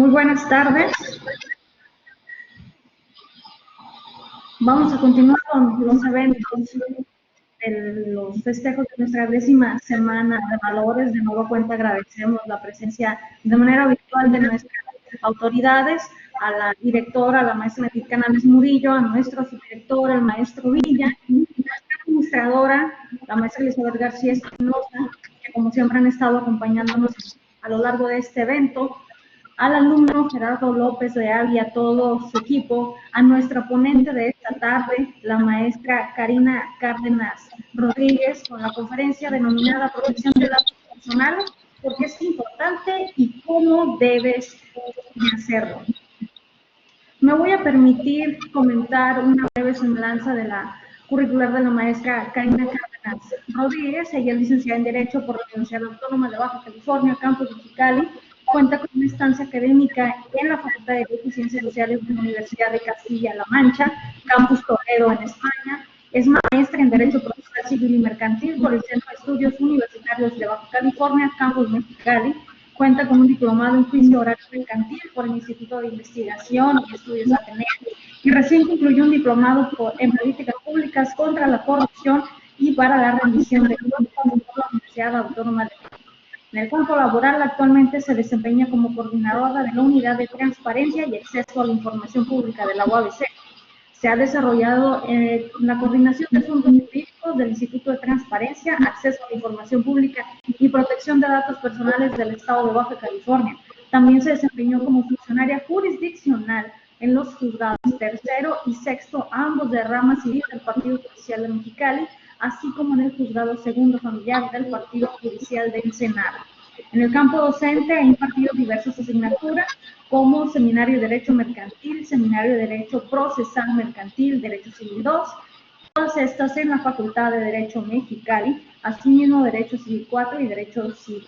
Muy buenas tardes. Vamos a continuar con los eventos de los festejos de nuestra 10ª semana de valores. De nuevo cuenta agradecemos la presencia de manera virtual de nuestras autoridades, a la directora, a la maestra Edith Canales Murillo, a nuestro subdirector, el maestro Villa, y nuestra administradora, la maestra Elizabeth García Espinosa, que como siempre han estado acompañándonos a lo largo de este evento, al alumno Gerardo López Leal y a todo su equipo, a nuestra ponente de esta tarde, la maestra Karina Cárdenas Rodríguez, con la conferencia denominada Protección de Datos Personales, porque es importante y cómo debes hacerlo. Me voy a permitir comentar una breve semblanza de la curricular de la maestra Karina Cárdenas Rodríguez. Ella es licenciada en Derecho por la Universidad Autónoma de Baja California, Campus Mexicali. Cuenta con una estancia académica en la Facultad de Derecho y Ciencias Sociales de la Universidad de Castilla-La Mancha, Campus Toledo, en España. Es maestra en Derecho Procesal Civil y Mercantil por el Centro de Estudios Universitarios de Baja California, Campus Mexicali. Cuenta con un diplomado en Juicio Oral Mercantil por el Instituto de Investigación y Estudios Ateneo, y recién concluyó un diplomado en Políticas Públicas contra la Corrupción y para la rendición de cuentas por la Universidad Autónoma de México. En el campo laboral, actualmente se desempeña como coordinadora de la Unidad de Transparencia y Acceso a la Información Pública de la UABC. Se ha desarrollado la coordinación de asuntos jurídicos del Instituto de Transparencia, Acceso a la Información Pública y Protección de Datos Personales del Estado de Baja California. También se desempeñó como funcionaria jurisdiccional en los juzgados tercero y sexto, ambos de rama civil del Partido Judicial de Mexicali, así como en el juzgado segundo familiar del Partido Judicial de Ensenada. En el campo docente ha impartido diversas asignaturas como Seminario de Derecho Mercantil, Seminario de Derecho Procesal Mercantil, Derecho Civil 2, todas estas en la Facultad de Derecho Mexicali, asimismo Derecho Civil 4 y Derecho Civil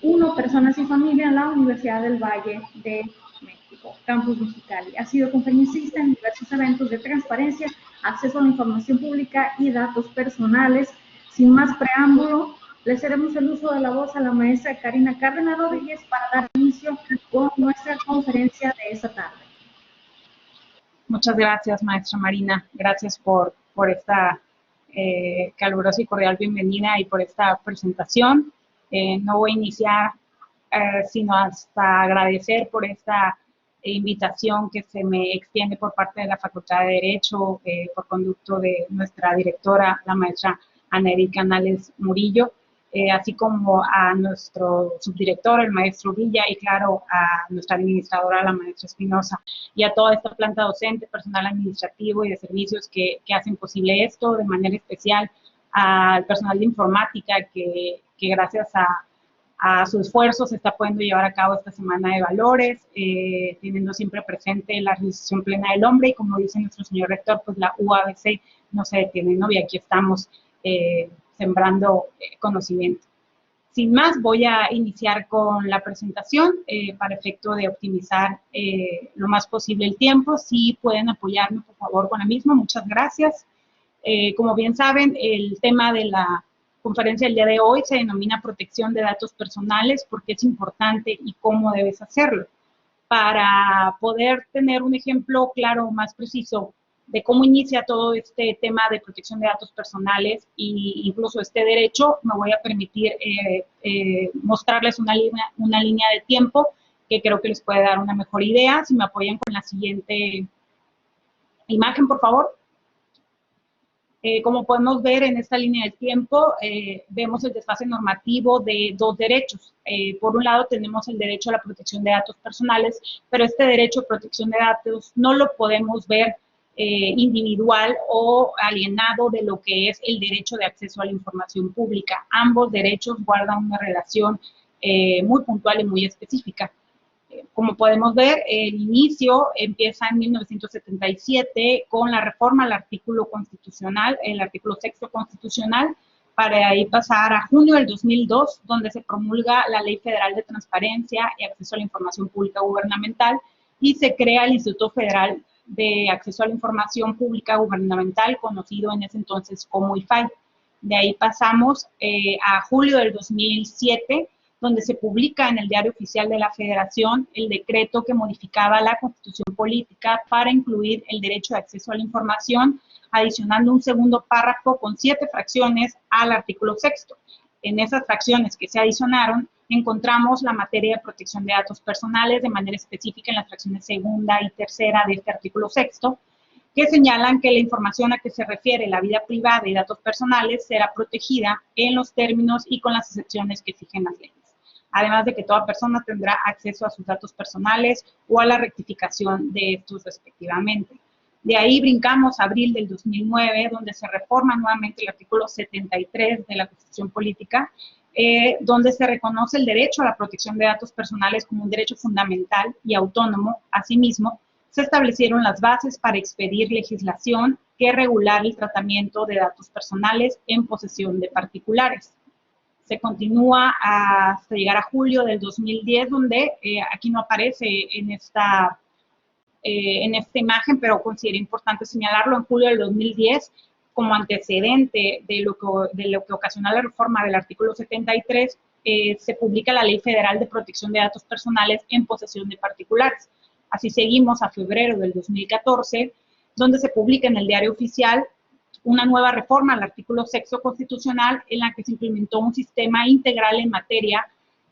1, Personas y Familia en la Universidad del Valle de México, Campus Mexicali. Ha sido conferencista en diversos eventos de transparencia, acceso a la información pública y datos personales. Sin más preámbulo, le cedemos el uso de la voz a la maestra Karina Cárdenas Rodríguez para dar inicio con nuestra conferencia de esta tarde. Muchas gracias, maestra Marina. Gracias por esta calurosa y cordial bienvenida y por esta presentación. No voy a iniciar sino hasta agradecer por esta invitación que se me extiende por parte de la Facultad de Derecho, por conducto de nuestra directora, la maestra Edith Canales Murillo, así como a nuestro subdirector, el maestro Villa, y claro, a nuestra administradora, la maestra Espinosa, y a toda esta planta docente, personal administrativo y de servicios que hacen posible esto, de manera especial al personal de informática que gracias a su esfuerzo se está pudiendo llevar a cabo esta semana de valores, teniendo siempre presente la realización plena del hombre, y como dice nuestro señor rector, pues la UABC no se detiene, ¿no? Y aquí estamos sembrando conocimiento. Sin más, voy a iniciar con la presentación para efecto de optimizar lo más posible el tiempo. Si pueden apoyarme, por favor, con la misma, muchas gracias. Como bien saben, el tema de la conferencia del día de hoy se denomina protección de datos personales, porque es importante y cómo debes hacerlo. Para poder tener un ejemplo claro, más preciso, de cómo inicia todo este tema de protección de datos personales e incluso este derecho, me voy a permitir mostrarles una línea de tiempo que creo que les puede dar una mejor idea. Si me apoyan con la siguiente imagen, por favor. Como podemos ver en esta línea del tiempo, vemos el desfase normativo de dos derechos. Por un lado tenemos el derecho a la protección de datos personales, pero este derecho a protección de datos no lo podemos ver individual o alienado de lo que es el derecho de acceso a la información pública. Ambos derechos guardan una relación muy puntual y muy específica. Como podemos ver, el inicio empieza en 1977 con la reforma al artículo constitucional, el artículo 6º constitucional, para ahí pasar a junio del 2002, donde se promulga la Ley Federal de Transparencia y Acceso a la Información Pública Gubernamental y se crea el Instituto Federal de Acceso a la Información Pública Gubernamental, conocido en ese entonces como IFAI. De ahí pasamos a julio del 2007, donde se publica en el Diario Oficial de la Federación el decreto que modificaba la Constitución Política para incluir el derecho de acceso a la información, adicionando un segundo párrafo con 7 fracciones al artículo 6. En esas fracciones que se adicionaron, encontramos la materia de protección de datos personales de manera específica en las fracciones segunda y tercera de este artículo 6, que señalan que la información a que se refiere la vida privada y datos personales será protegida en los términos y con las excepciones que fijen las leyes. Además de que toda persona tendrá acceso a sus datos personales o a la rectificación de estos respectivamente. De ahí brincamos a abril del 2009, donde se reforma nuevamente el artículo 73 de la Constitución Política, donde se reconoce el derecho a la protección de datos personales como un derecho fundamental y autónomo. Asimismo, se establecieron las bases para expedir legislación que regular el tratamiento de datos personales en posesión de particulares. Se continúa hasta llegar a julio del 2010, donde aquí no aparece en esta imagen, pero considero importante señalarlo. En julio del 2010, como antecedente de lo que ocasionó la reforma del artículo 73, se publica la Ley Federal de Protección de Datos Personales en posesión de particulares. Así seguimos a febrero del 2014, donde se publica en el Diario Oficial una nueva reforma al artículo 6 constitucional en la que se implementó un sistema integral en materia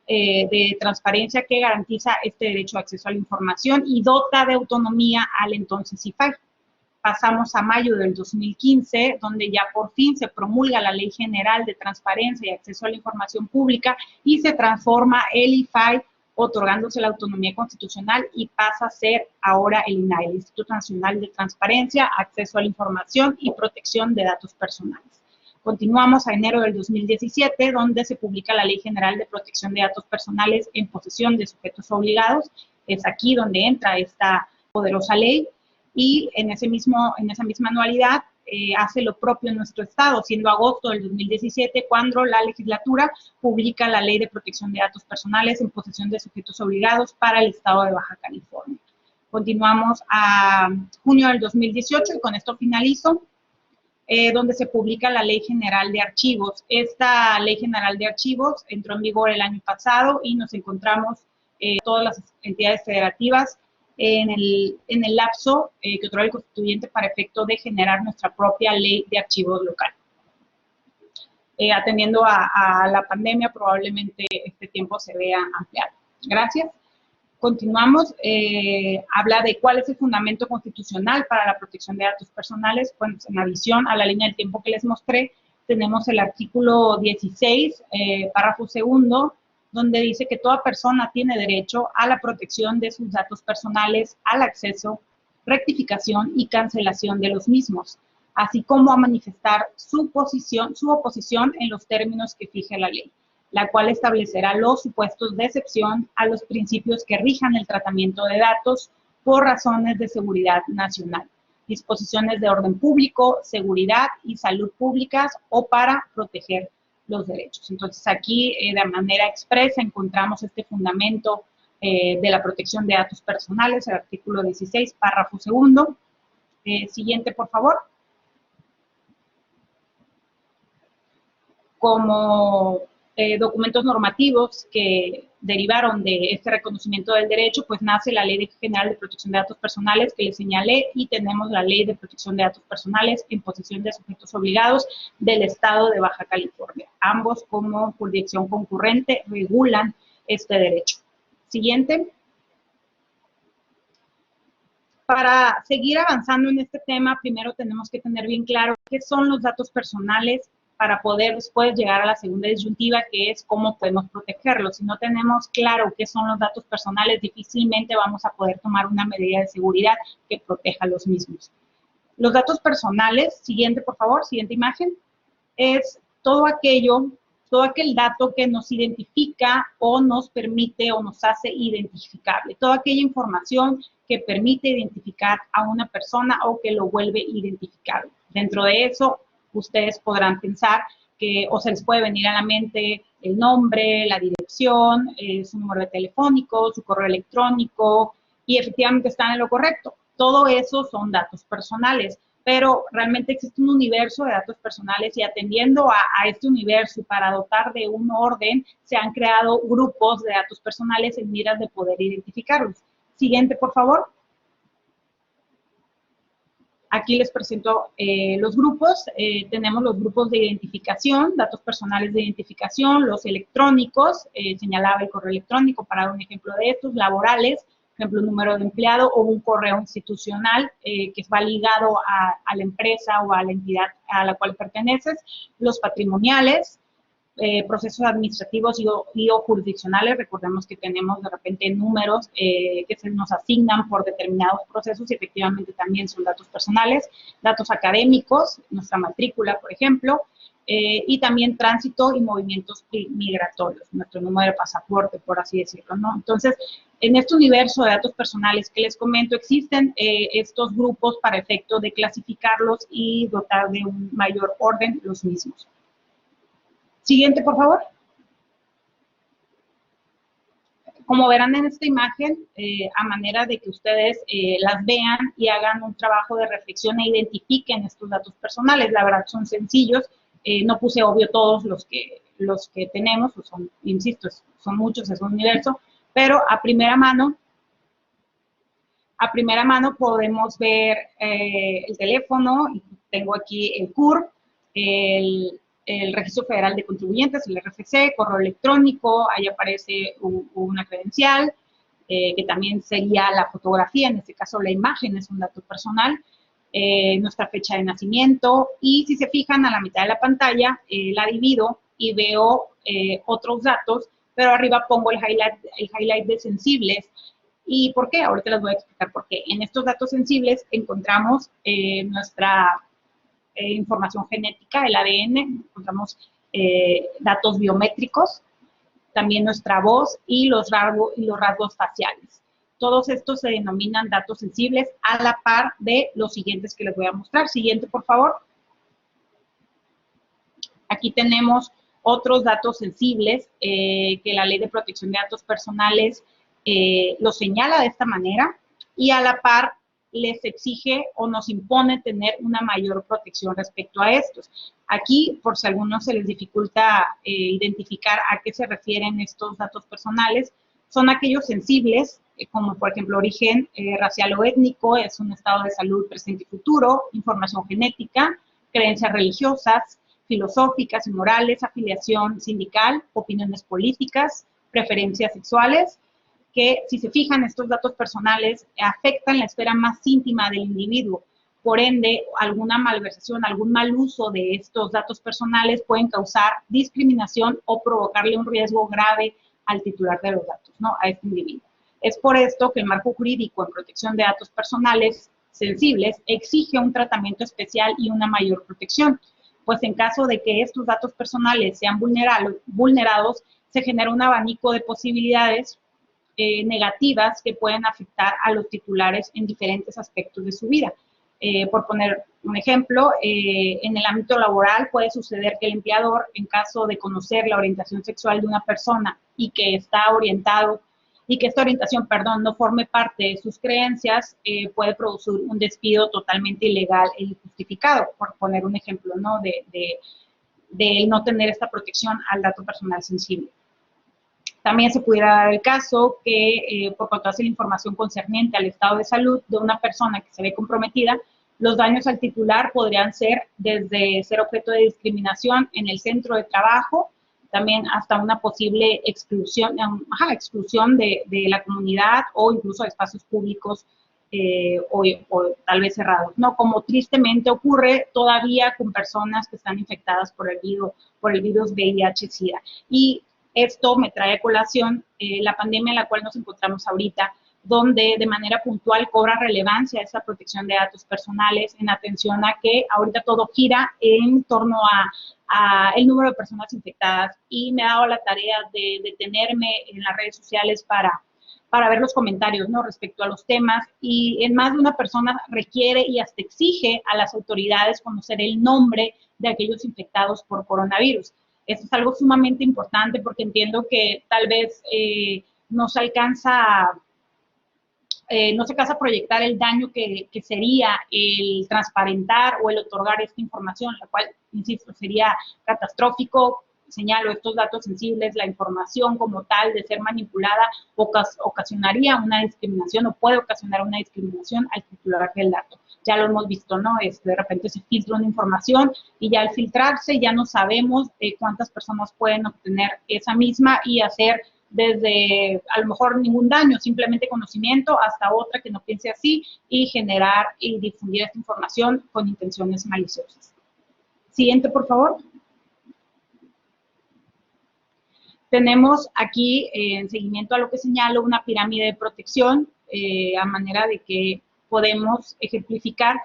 de transparencia que garantiza este derecho de acceso a la información y dota de autonomía al entonces IFAI. Pasamos a mayo del 2015, donde ya por fin se promulga la Ley General de Transparencia y Acceso a la Información Pública y se transforma el IFAI, otorgándose la autonomía constitucional, y pasa a ser ahora el INAI, el Instituto Nacional de Transparencia, Acceso a la Información y Protección de Datos Personales. Continuamos a enero del 2017, donde se publica la Ley General de Protección de Datos Personales en posesión de sujetos obligados. Es aquí donde entra esta poderosa ley, y en esa misma anualidad hace lo propio en nuestro estado, siendo agosto del 2017 cuando la legislatura publica la Ley de Protección de Datos Personales en posesión de sujetos obligados para el estado de Baja California. Continuamos a junio del 2018 y con esto finalizo, donde se publica la Ley General de Archivos. Esta Ley General de Archivos entró en vigor el año pasado y nos encontramos todas las entidades federativas en el lapso que otorga el constituyente para efecto de generar nuestra propia ley de archivos local. Atendiendo a la pandemia, probablemente este tiempo se vea ampliado. Gracias. Continuamos. Habla de cuál es el fundamento constitucional para la protección de datos personales. Pues en adición a la línea del tiempo que les mostré, tenemos el artículo 16, párrafo segundo, donde dice que toda persona tiene derecho a la protección de sus datos personales, al acceso, rectificación y cancelación de los mismos, así como a manifestar su oposición en los términos que fije la ley, la cual establecerá los supuestos de excepción a los principios que rijan el tratamiento de datos por razones de seguridad nacional, disposiciones de orden público, seguridad y salud públicas o para proteger los derechos. Entonces aquí de manera expresa encontramos este fundamento de la protección de datos personales, el artículo 16, párrafo segundo. Siguiente, por favor. Como documentos normativos que derivaron de este reconocimiento del derecho, pues nace la Ley General de Protección de Datos Personales que les señalé, y tenemos la Ley de Protección de Datos Personales en posesión de sujetos obligados del estado de Baja California. Ambos, como jurisdicción concurrente, regulan este derecho. Siguiente. Para seguir avanzando en este tema, primero tenemos que tener bien claro qué son los datos personales para poder después llegar a la segunda disyuntiva, que es cómo podemos protegerlos. Si no tenemos claro qué son los datos personales, difícilmente vamos a poder tomar una medida de seguridad que proteja los mismos. Los datos personales, siguiente por favor, siguiente imagen, es todo aquel dato que nos identifica o nos permite o nos hace identificable, toda aquella información que permite identificar a una persona o que lo vuelve identificable. Dentro de eso, ustedes podrán pensar que o se les puede venir a la mente el nombre, la dirección, su número de telefónico, su correo electrónico, y efectivamente están en lo correcto. Todo eso son datos personales, pero realmente existe un universo de datos personales y atendiendo a este universo para dotar de un orden, se han creado grupos de datos personales en miras de poder identificarlos. Siguiente, por favor. Aquí les presento los grupos. Tenemos los grupos de identificación, datos personales de identificación, los electrónicos, señalaba el correo electrónico para dar un ejemplo de estos, laborales, por ejemplo, un número de empleado o un correo institucional que va ligado a la empresa o a la entidad a la cual perteneces, los patrimoniales, procesos administrativos y o jurisdiccionales. Recordemos que tenemos de repente números que se nos asignan por determinados procesos y efectivamente también son datos personales, datos académicos, nuestra matrícula, por ejemplo, y también tránsito y movimientos migratorios, nuestro número de pasaporte, por así decirlo, ¿no? Entonces, en este universo de datos personales que les comento, existen estos grupos para efecto de clasificarlos y dotar de un mayor orden los mismos. Siguiente, por favor. Como verán en esta imagen, a manera de que ustedes las vean y hagan un trabajo de reflexión e identifiquen estos datos personales. La verdad son sencillos, no puse obvio todos los que tenemos, pues son, insisto, son muchos, es un universo, pero a primera mano podemos ver el teléfono, tengo aquí el CUR, el Registro Federal de Contribuyentes, el RFC, correo electrónico, ahí aparece una credencial, que también sería la fotografía, en este caso la imagen es un dato personal, nuestra fecha de nacimiento, y si se fijan a la mitad de la pantalla, la divido y veo otros datos, pero arriba pongo el highlight de sensibles. ¿Y por qué? Ahorita les voy a explicar por qué. En estos datos sensibles encontramos nuestra información genética, el ADN, encontramos datos biométricos, también nuestra voz y los rasgos faciales. Todos estos se denominan datos sensibles a la par de los siguientes que les voy a mostrar. Siguiente, por favor. Aquí tenemos otros datos sensibles que la Ley de Protección de Datos Personales lo señala de esta manera y a la par les exige o nos impone tener una mayor protección respecto a estos. Aquí, por si a algunos se les dificulta identificar a qué se refieren estos datos personales, son aquellos sensibles, como por ejemplo origen racial o étnico, es un estado de salud presente y futuro, información genética, creencias religiosas, filosóficas y morales, afiliación sindical, opiniones políticas, preferencias sexuales, que si se fijan estos datos personales afectan la esfera más íntima del individuo. Por ende, alguna malversación, algún mal uso de estos datos personales pueden causar discriminación o provocarle un riesgo grave al titular de los datos, ¿no? A este individuo. Es por esto que el marco jurídico en protección de datos personales sensibles exige un tratamiento especial y una mayor protección, pues en caso de que estos datos personales sean vulnerados, se genera un abanico de posibilidades negativas que pueden afectar a los titulares en diferentes aspectos de su vida. Por poner un ejemplo, en el ámbito laboral puede suceder que el empleador, en caso de conocer la orientación sexual de una persona y que está orientado, y que esta orientación, perdón, no forme parte de sus creencias, puede producir un despido totalmente ilegal e injustificado, por poner un ejemplo, ¿no? de no tener esta protección al dato personal sensible. También se pudiera dar el caso que por contraste la información concerniente al estado de salud de una persona que se ve comprometida, los daños al titular podrían ser desde ser objeto de discriminación en el centro de trabajo, también hasta una posible exclusión de la comunidad o incluso de espacios públicos o tal vez cerrados, ¿no? Como tristemente ocurre todavía con personas que están infectadas por el virus VIH-Sida. Y esto me trae a colación la pandemia en la cual nos encontramos ahorita, donde de manera puntual cobra relevancia esa protección de datos personales en atención a que ahorita todo gira en torno a el número de personas infectadas, y me he dado la tarea de detenerme en las redes sociales para ver los comentarios, ¿no? Respecto a los temas, y en más de una persona requiere y hasta exige a las autoridades conocer el nombre de aquellos infectados por coronavirus. Esto es algo sumamente importante porque entiendo que tal vez no se alcanza no se alcanza a proyectar el daño que sería el transparentar o el otorgar esta información, la cual, insisto, sería catastrófico. Señalo, estos datos sensibles, la información como tal de ser manipulada ocasionaría una discriminación o puede ocasionar una discriminación al titular del dato. Ya lo hemos visto, ¿no? De repente se filtra una información y ya al filtrarse ya no sabemos cuántas personas pueden obtener esa misma y hacer desde a lo mejor ningún daño, simplemente conocimiento, hasta otra que no piense así y generar y difundir esta información con intenciones maliciosas. Siguiente, por favor. Tenemos aquí, en seguimiento a lo que señalo, una pirámide de protección, a manera de que podemos ejemplificar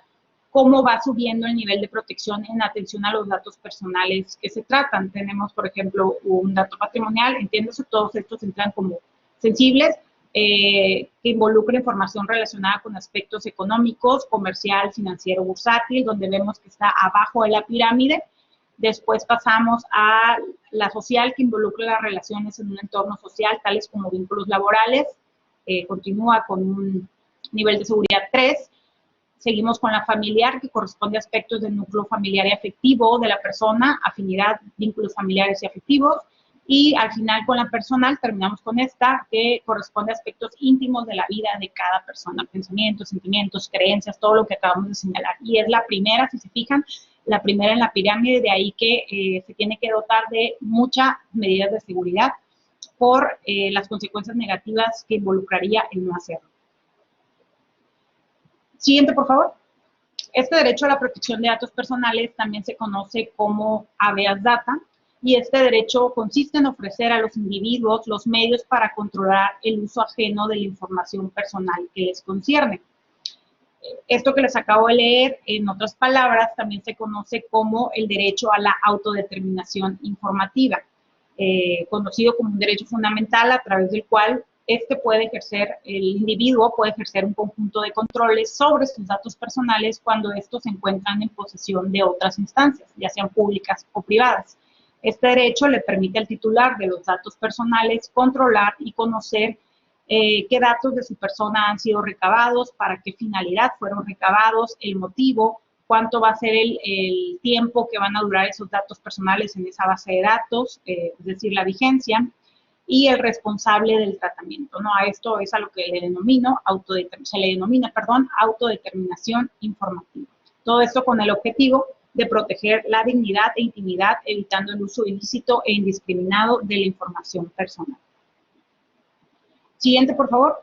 cómo va subiendo el nivel de protección en atención a los datos personales que se tratan. Tenemos, por ejemplo, un dato patrimonial, entiéndase, todos estos entran como sensibles, que involucra información relacionada con aspectos económicos, comercial, financiero, bursátil, donde vemos que está abajo de la pirámide. Después pasamos a la social, que involucra las relaciones en un entorno social, tales como vínculos laborales, continúa con un nivel de seguridad 3. Seguimos con la familiar, que corresponde a aspectos del núcleo familiar y afectivo de la persona, afinidad, vínculos familiares y afectivos. Y al final con la personal, terminamos con esta, que corresponde a aspectos íntimos de la vida de cada persona, pensamientos, sentimientos, creencias, todo lo que acabamos de señalar. Y es la primera, si se fijan, la primera en la pirámide, de ahí que se tiene que dotar de muchas medidas de seguridad por las consecuencias negativas que involucraría el no hacerlo. Siguiente, por favor. Este derecho a la protección de datos personales también se conoce como habeas data, y este derecho consiste en ofrecer a los individuos los medios para controlar el uso ajeno de la información personal que les concierne. Esto que les acabo de leer, en otras palabras, también se conoce como el derecho a la autodeterminación informativa, conocido como un derecho fundamental a través del cual el individuo puede ejercer un conjunto de controles sobre sus datos personales cuando estos se encuentran en posesión de otras instancias, ya sean públicas o privadas. Este derecho le permite al titular de los datos personales controlar y conocer qué datos de su persona han sido recabados, para qué finalidad fueron recabados, el motivo, cuánto va a ser el tiempo que van a durar esos datos personales en esa base de datos, es decir, la vigencia, y el responsable del tratamiento, ¿no? A esto es a lo que se le denomina autodeterminación informativa. Todo esto con el objetivo de proteger la dignidad e intimidad, evitando el uso ilícito e indiscriminado de la información personal. Siguiente, por favor.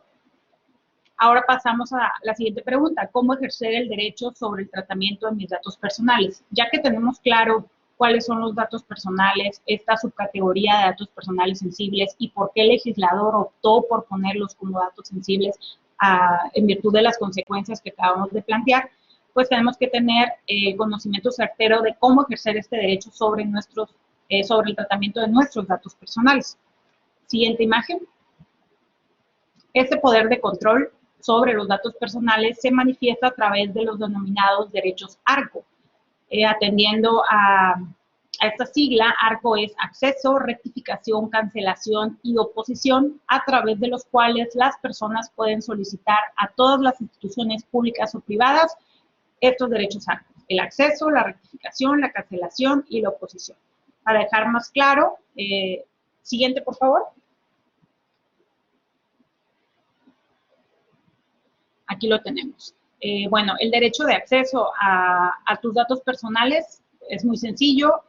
Ahora pasamos a la siguiente pregunta: ¿cómo ejercer el derecho sobre el tratamiento de mis datos personales? Ya que tenemos claro cuáles son los datos personales, esta subcategoría de datos personales sensibles y por qué el legislador optó por ponerlos como datos sensibles en virtud de las consecuencias que acabamos de plantear, pues tenemos que tener conocimiento certero de cómo ejercer este derecho sobre el tratamiento de nuestros datos personales. Siguiente imagen. Este poder de control sobre los datos personales se manifiesta a través de los denominados derechos ARCO. Atendiendo a esta sigla, ARCO es acceso, rectificación, cancelación y oposición, a través de los cuales las personas pueden solicitar a todas las instituciones públicas o privadas estos derechos ARCO: el acceso, la rectificación, la cancelación y la oposición. Para dejar más claro, siguiente, por favor. Aquí lo tenemos. Bueno, el derecho de acceso a tus datos personales es muy sencillo.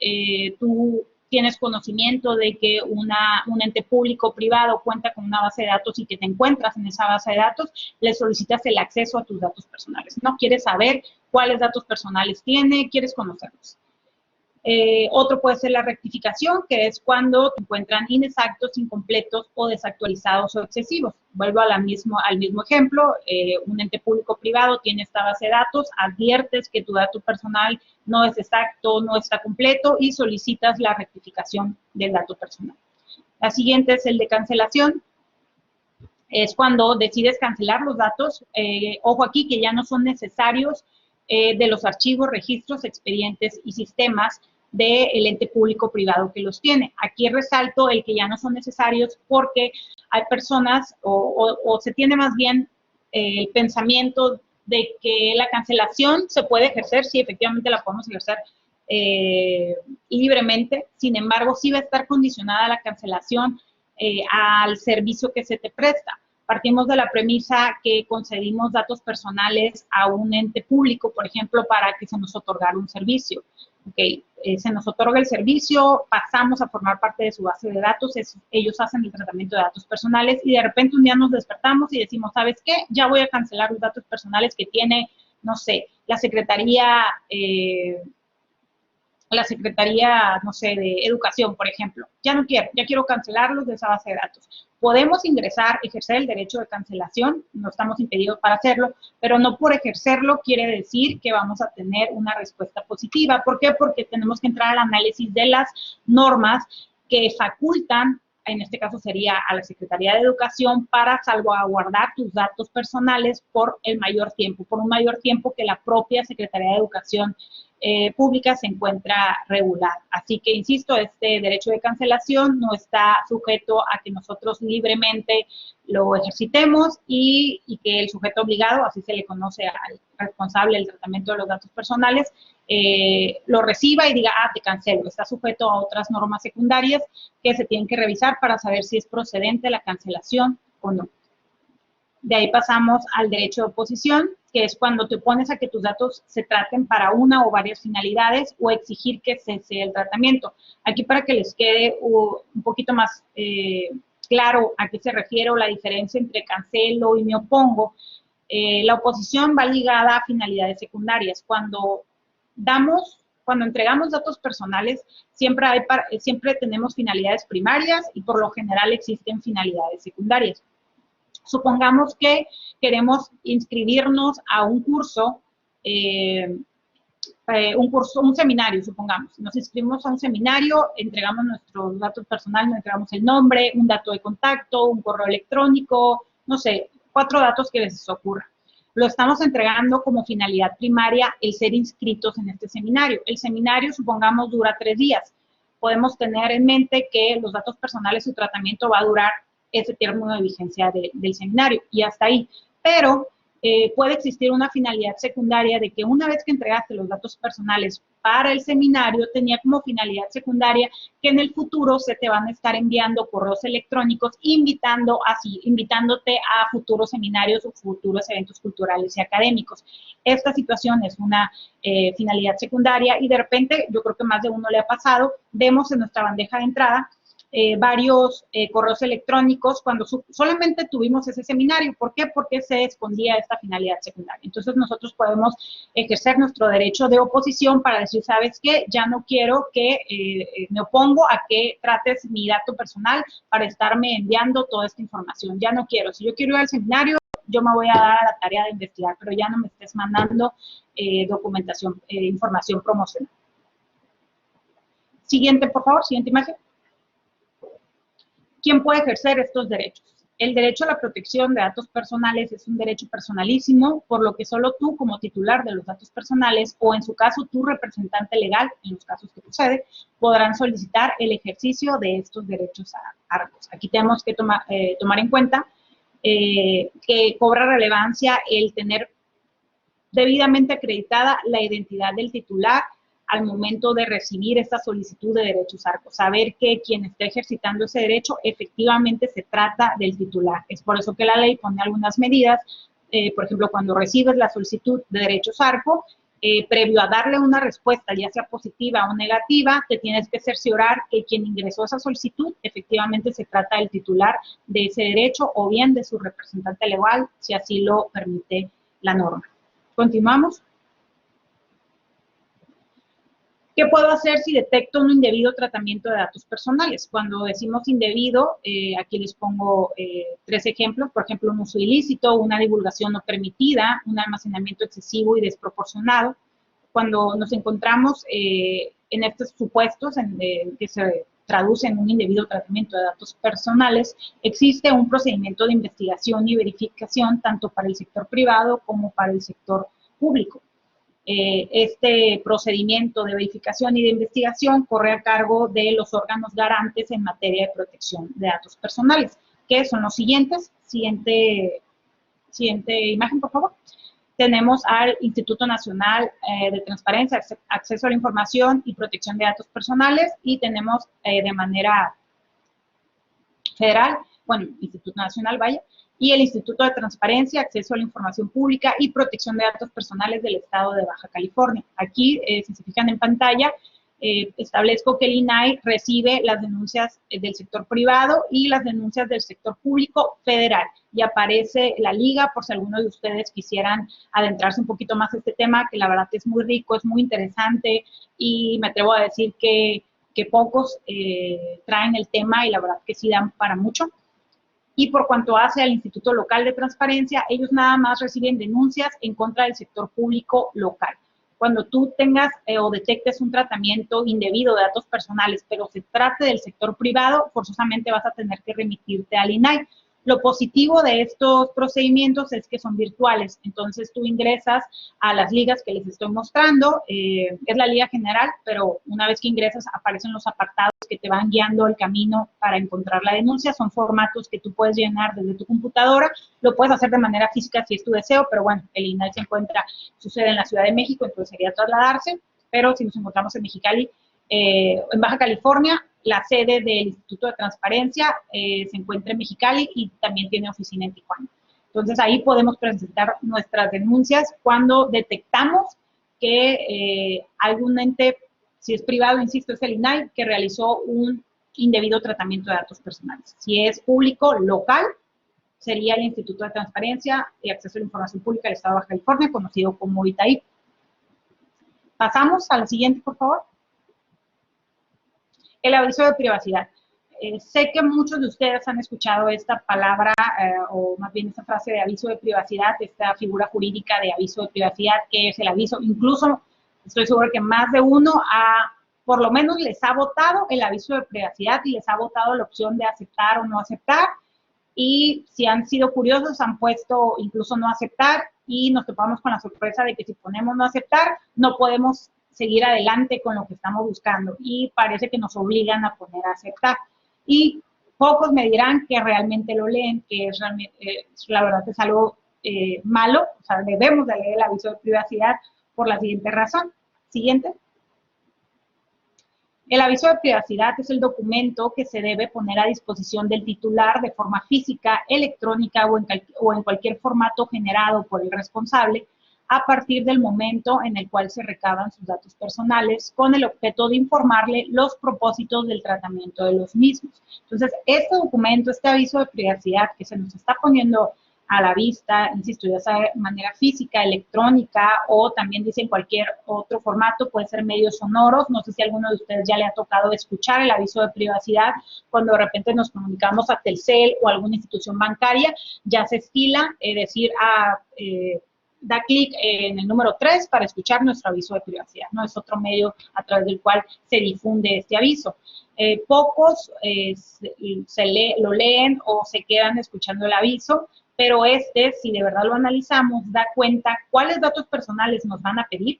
Tú tienes conocimiento de que un ente público o privado cuenta con una base de datos y que te encuentras en esa base de datos, le solicitas el acceso a tus datos personales, ¿no? Quieres saber cuáles datos personales tiene, quieres conocerlos. Otro puede ser la rectificación, que es cuando te encuentran inexactos, incompletos o desactualizados o excesivos. Vuelvo al mismo ejemplo: un ente público o privado tiene esta base de datos, adviertes que tu dato personal no es exacto, no está completo y solicitas la rectificación del dato personal. La siguiente es el de cancelación. Es cuando decides cancelar los datos, ojo aquí, que ya no son necesarios, de los archivos, registros, expedientes y sistemas del ente público o privado que los tiene. Aquí resalto el que ya no son necesarios porque hay personas, o se tiene más bien el pensamiento de que la cancelación se puede ejercer, sí, efectivamente la podemos ejercer libremente. Sin embargo, sí va a estar condicionada la cancelación al servicio que se te presta. Partimos de la premisa que concedimos datos personales a un ente público, por ejemplo, para que se nos otorgara un servicio. Okay. Se nos otorga el servicio, pasamos a formar parte de su base de datos, ellos hacen el tratamiento de datos personales y de repente un día nos despertamos y decimos, ¿sabes qué? Ya voy a cancelar los datos personales que tiene, no sé, la Secretaría, no sé, de Educación, por ejemplo. Ya no quiero, ya quiero cancelarlos de esa base de datos. Podemos ingresar, ejercer el derecho de cancelación, no estamos impedidos para hacerlo, pero no por ejercerlo quiere decir que vamos a tener una respuesta positiva. ¿Por qué? Porque tenemos que entrar al análisis de las normas que facultan, en este caso sería a la Secretaría de Educación, para salvaguardar tus datos personales por el mayor tiempo, por un mayor tiempo que la propia Secretaría de Educación pública se encuentra regular. Así que, insisto, este derecho de cancelación no está sujeto a que nosotros libremente lo ejercitemos y que el sujeto obligado, así se le conoce al responsable del tratamiento de los datos personales, lo reciba y diga, te cancelo. Está sujeto a otras normas secundarias que se tienen que revisar para saber si es procedente la cancelación o no. De ahí pasamos al derecho de oposición, que es cuando te opones a que tus datos se traten para una o varias finalidades o exigir que cese el tratamiento. Aquí, para que les quede un poquito más claro a qué se refiere o la diferencia entre cancelo y me opongo, la oposición va ligada a finalidades secundarias. Cuando entregamos datos personales, siempre tenemos finalidades primarias y por lo general existen finalidades secundarias. Supongamos que queremos inscribirnos a un curso, un seminario, supongamos. Nos inscribimos a un seminario, entregamos nuestros datos personales, nos entregamos el nombre, un dato de contacto, un correo electrónico, no sé, 4 datos que les ocurra. Lo estamos entregando como finalidad primaria el ser inscritos en este seminario. El seminario, supongamos, dura 3 días. Podemos tener en mente que los datos personales, su tratamiento va a durar ese término de vigencia del seminario y hasta ahí. Pero puede existir una finalidad secundaria de que una vez que entregaste los datos personales para el seminario, tenía como finalidad secundaria que en el futuro se te van a estar enviando correos electrónicos invitándote a futuros seminarios o futuros eventos culturales y académicos. Esta situación es una finalidad secundaria y de repente, yo creo que más de uno le ha pasado, vemos en nuestra bandeja de entrada varios correos electrónicos cuando solamente tuvimos ese seminario. ¿Por qué? Porque se escondía esta finalidad secundaria. Entonces nosotros podemos ejercer nuestro derecho de oposición para decir, ¿sabes qué? Ya no quiero que me opongo a que trates mi dato personal para estarme enviando toda esta información. Ya no quiero. Si yo quiero ir al seminario, yo me voy a dar a la tarea de investigar, pero ya no me estés mandando documentación, información promocional. Siguiente, por favor, siguiente imagen. ¿Quién puede ejercer estos derechos? El derecho a la protección de datos personales es un derecho personalísimo, por lo que solo tú, como titular de los datos personales, o en su caso, tu representante legal, en los casos que procede, podrán solicitar el ejercicio de estos derechos a Argos. Aquí tenemos que tomar en cuenta que cobra relevancia el tener debidamente acreditada la identidad del titular al momento de recibir esta solicitud de derechos Argos. Saber que quien esté ejercitando ese derecho efectivamente se trata del titular. Es por eso que la ley pone algunas medidas. Por ejemplo, cuando recibes la solicitud de derechos Argos, previo a darle una respuesta, ya sea positiva o negativa, te tienes que cerciorar que quien ingresó esa solicitud efectivamente se trata del titular de ese derecho o bien de su representante legal, si así lo permite la norma. Continuamos. ¿Qué puedo hacer si detecto un indebido tratamiento de datos personales? Cuando decimos indebido, aquí les pongo 3 ejemplos. Por ejemplo, un uso ilícito, una divulgación no permitida, un almacenamiento excesivo y desproporcionado. Cuando nos encontramos en estos supuestos que se traduce en un indebido tratamiento de datos personales, existe un procedimiento de investigación y verificación tanto para el sector privado como para el sector público. Este procedimiento de verificación y de investigación corre a cargo de los órganos garantes en materia de protección de datos personales, que son los siguientes. Siguiente Siguiente imagen, por favor. Tenemos al Instituto Nacional de Transparencia, Acceso a la Información y Protección de Datos Personales, y tenemos de manera federal, bueno, Instituto Nacional, vaya, y el Instituto de Transparencia, Acceso a la Información Pública y Protección de Datos Personales del Estado de Baja California. Aquí, si se fijan en pantalla, establezco que el INAI recibe las denuncias del sector privado y las denuncias del sector público federal. Y aparece la liga, por si alguno de ustedes quisieran adentrarse un poquito más en este tema, que la verdad es muy rico, es muy interesante, y me atrevo a decir que pocos traen el tema, y la verdad que sí dan para mucho. Y por cuanto hace al Instituto Local de Transparencia, ellos nada más reciben denuncias en contra del sector público local. Cuando tú tengas o detectes un tratamiento indebido de datos personales, pero se trate del sector privado, forzosamente vas a tener que remitirte al INAI. Lo positivo de estos procedimientos es que son virtuales, entonces tú ingresas a las ligas que les estoy mostrando, es la liga general, pero una vez que ingresas aparecen los apartados que te van guiando el camino para encontrar la denuncia. Son formatos que tú puedes llenar desde tu computadora, lo puedes hacer de manera física si es tu deseo, pero bueno, el INAI sucede en la Ciudad de México, entonces sería trasladarse, pero si nos encontramos en Mexicali, en Baja California, la sede del Instituto de Transparencia se encuentra en Mexicali y también tiene oficina en Tijuana. Entonces ahí podemos presentar nuestras denuncias cuando detectamos que algún ente, si es privado, insisto, es el INAI, que realizó un indebido tratamiento de datos personales. Si es público, local, sería el Instituto de Transparencia y Acceso a la Información Pública del Estado de Baja California, conocido como ITAI. Pasamos a la siguiente, por favor. El aviso de privacidad. Sé que muchos de ustedes han escuchado esta palabra, o más bien esta frase de aviso de privacidad, esta figura jurídica de aviso de privacidad, que es el aviso. Incluso estoy segura que más de uno por lo menos les ha votado el aviso de privacidad y les ha votado la opción de aceptar o no aceptar. Y si han sido curiosos, han puesto incluso no aceptar, y nos topamos con la sorpresa de que si ponemos no aceptar, no podemos seguir adelante con lo que estamos buscando, y parece que nos obligan a poner a aceptar. Y pocos me dirán que realmente lo leen, que es realmente, la verdad es algo malo. O sea, debemos de leer el aviso de privacidad por la siguiente razón. Siguiente. El aviso de privacidad es el documento que se debe poner a disposición del titular de forma física, electrónica o en cualquier formato generado por el responsable a partir del momento en el cual se recaban sus datos personales, con el objeto de informarle los propósitos del tratamiento de los mismos. Entonces, este documento, este aviso de privacidad que se nos está poniendo a la vista, insisto, ya sea de manera física, electrónica, o también dice en cualquier otro formato, puede ser medios sonoros. No sé si a alguno de ustedes ya le ha tocado escuchar el aviso de privacidad cuando de repente nos comunicamos a Telcel o a alguna institución bancaria, ya se estila decir da clic en el número 3 para escuchar nuestro aviso de privacidad, ¿no? Es otro medio a través del cual se difunde este aviso. Pocos lo leen o se quedan escuchando el aviso, pero si de verdad lo analizamos, da cuenta cuáles datos personales nos van a pedir,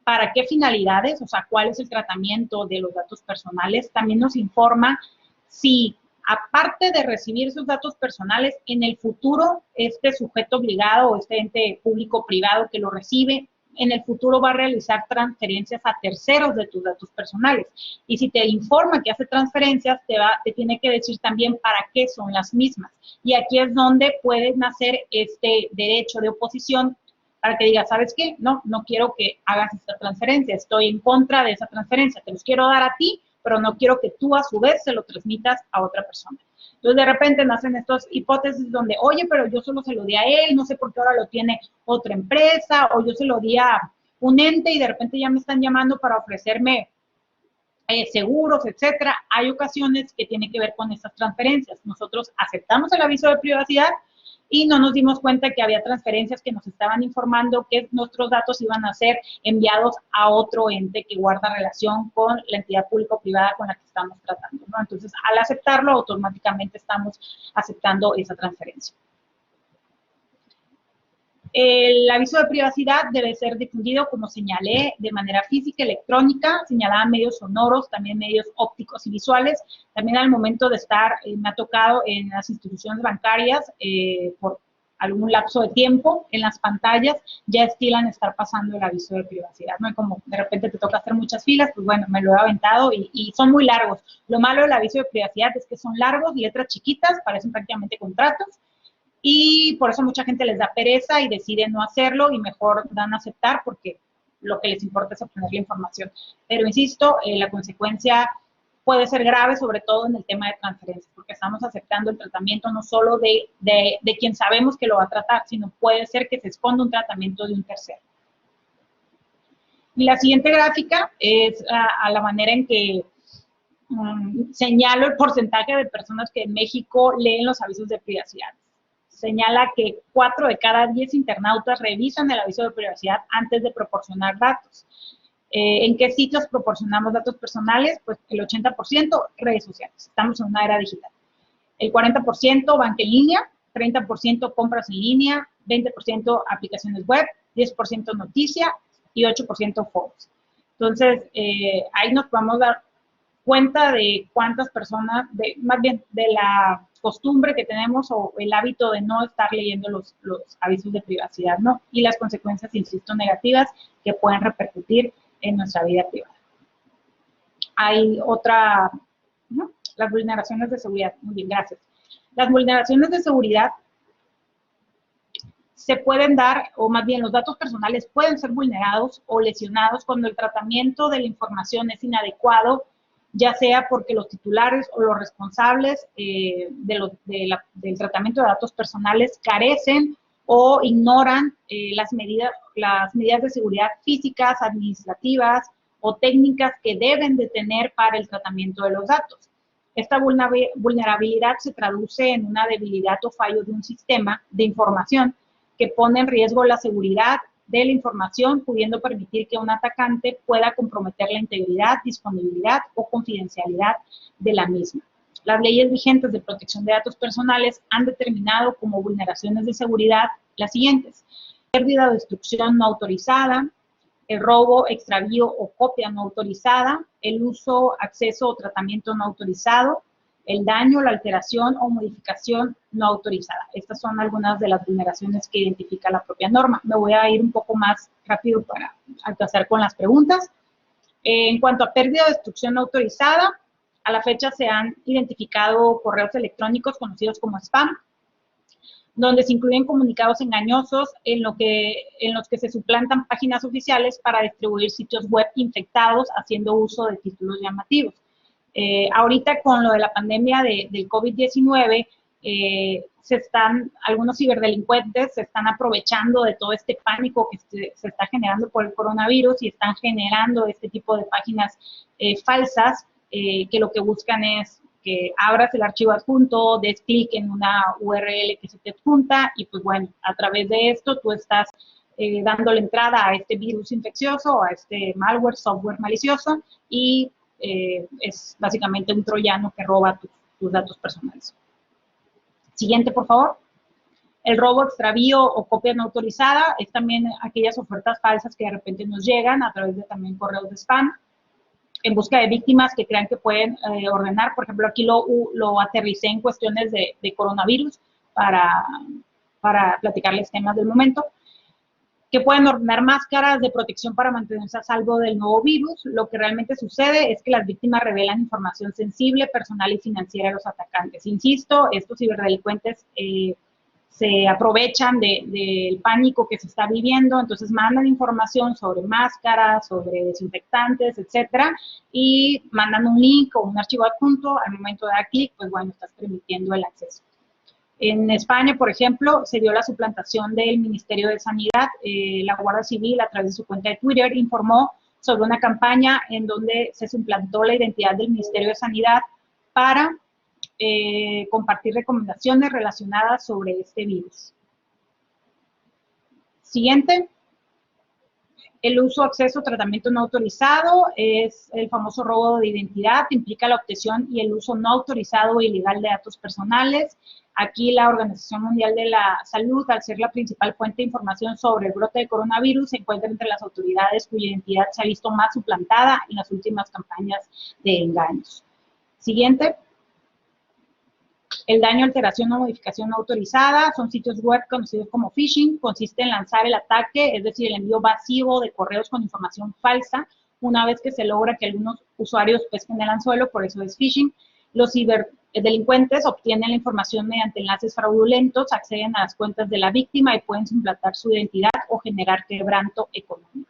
para qué finalidades, o sea, cuál es el tratamiento de los datos personales. También nos informa si, aparte de recibir sus datos personales, en el futuro este sujeto obligado o este ente público-privado que lo recibe, en el futuro va a realizar transferencias a terceros de tus datos personales. Y si te informa que hace transferencias, te tiene que decir también para qué son las mismas. Y aquí es donde puede nacer este derecho de oposición para que digas, ¿sabes qué? No quiero que hagas esta transferencia, estoy en contra de esa transferencia, te los quiero dar a ti, pero no quiero que tú a su vez se lo transmitas a otra persona. Entonces, de repente nacen estas hipótesis donde, oye, pero yo solo se lo di a él, no sé por qué ahora lo tiene otra empresa, o yo se lo di a un ente y de repente ya me están llamando para ofrecerme seguros, etcétera. Hay ocasiones que tiene que ver con estas transferencias. Nosotros aceptamos el aviso de privacidad y no nos dimos cuenta que había transferencias que nos estaban informando que nuestros datos iban a ser enviados a otro ente que guarda relación con la entidad pública o privada con la que estamos tratando, ¿no? Entonces, al aceptarlo, automáticamente estamos aceptando esa transferencia. El aviso de privacidad debe ser difundido, como señalé, de manera física, electrónica, señalada medios sonoros, también medios ópticos y visuales. También al momento de estar, me ha tocado en las instituciones bancarias, por algún lapso de tiempo en las pantallas, ya estilan estar pasando el aviso de privacidad, ¿no? Y como de repente te toca hacer muchas filas, pues bueno, me lo he aventado y son muy largos. Lo malo del aviso de privacidad es que son largos, letras chiquitas, parecen prácticamente contratos, y por eso mucha gente les da pereza y decide no hacerlo y mejor dan a aceptar porque lo que les importa es obtener la información. Pero insisto, la consecuencia puede ser grave, sobre todo en el tema de transferencias, porque estamos aceptando el tratamiento no solo de quien sabemos que lo va a tratar, sino puede ser que se esconda un tratamiento de un tercero. Y la siguiente gráfica es a la manera en que señalo el porcentaje de personas que en México leen los avisos de privacidad. Señala que 4 de cada 10 internautas revisan el aviso de privacidad antes de proporcionar datos. ¿En qué sitios proporcionamos datos personales? Pues el 80% redes sociales. Estamos en una era digital. El 40% banca en línea, 30% compras en línea, 20% aplicaciones web, 10% noticia y 8% foros. Entonces, ahí nos podemos dar cuenta de cuántas personas, más bien de la costumbre que tenemos o el hábito de no estar leyendo los avisos de privacidad, ¿no? Y las consecuencias, insisto, negativas que pueden repercutir en nuestra vida privada. Hay otra, ¿no? Las vulneraciones de seguridad. Muy bien, gracias. Las vulneraciones de seguridad se pueden dar, o más bien los datos personales pueden ser vulnerados o lesionados cuando el tratamiento de la información es inadecuado, ya sea porque los titulares o los responsables del tratamiento de datos personales carecen o ignoran las medidas de seguridad físicas, administrativas o técnicas que deben de tener para el tratamiento de los datos. Esta vulnerabilidad se traduce en una debilidad o fallo de un sistema de información que pone en riesgo la seguridad de la información, pudiendo permitir que un atacante pueda comprometer la integridad, disponibilidad o confidencialidad de la misma. Las leyes vigentes de protección de datos personales han determinado como vulneraciones de seguridad las siguientes: pérdida o destrucción no autorizada, el robo, extravío o copia no autorizada, el uso, acceso o tratamiento no autorizado, el daño, la alteración o modificación no autorizada. Estas son algunas de las vulneraciones que identifica la propia norma. Me voy a ir un poco más rápido para alcanzar con las preguntas. En cuanto a pérdida o destrucción no autorizada, a la fecha se han identificado correos electrónicos conocidos como spam, donde se incluyen comunicados engañosos en los que se suplantan páginas oficiales para distribuir sitios web infectados haciendo uso de títulos llamativos. Ahorita con lo de la pandemia del COVID-19, algunos ciberdelincuentes se están aprovechando de todo este pánico que se está generando por el coronavirus y están generando este tipo de páginas falsas que lo que buscan es que abras el archivo adjunto, des clic en una URL que se te adjunta y pues bueno, a través de esto tú estás dándole entrada a este virus infeccioso, a este malware, software malicioso y es básicamente un troyano que roba tus datos personales. Siguiente, por favor. El robo, extravío o copia no autorizada es también aquellas ofertas falsas que de repente nos llegan a través de también correos de spam en busca de víctimas que crean que pueden ordenar. Por ejemplo, aquí lo aterricé en cuestiones de coronavirus para platicarles temas del momento, que pueden ordenar máscaras de protección para mantenerse a salvo del nuevo virus. Lo que realmente sucede es que las víctimas revelan información sensible, personal y financiera de los atacantes. Insisto, estos ciberdelincuentes se aprovechan del pánico que se está viviendo, entonces mandan información sobre máscaras, sobre desinfectantes, etcétera, y mandan un link o un archivo adjunto. Al momento de dar clic, pues bueno, estás permitiendo el acceso. En España, por ejemplo, se dio la suplantación del Ministerio de Sanidad. La Guardia Civil, a través de su cuenta de Twitter, informó sobre una campaña en donde se suplantó la identidad del Ministerio de Sanidad para compartir recomendaciones relacionadas sobre este virus. Siguiente. El uso, acceso, tratamiento no autorizado es el famoso robo de identidad, implica la obtención y el uso no autorizado o ilegal de datos personales. Aquí la Organización Mundial de la Salud, al ser la principal fuente de información sobre el brote de coronavirus, se encuentra entre las autoridades cuya identidad se ha visto más suplantada en las últimas campañas de engaños. Siguiente. El daño, alteración o modificación no autorizada son sitios web conocidos como phishing. Consiste en lanzar el ataque, es decir, el envío masivo de correos con información falsa, una vez que se logra que algunos usuarios pesquen el anzuelo, por eso es phishing. Los ciberdelincuentes obtienen la información mediante enlaces fraudulentos, acceden a las cuentas de la víctima y pueden suplantar su identidad o generar quebranto económico.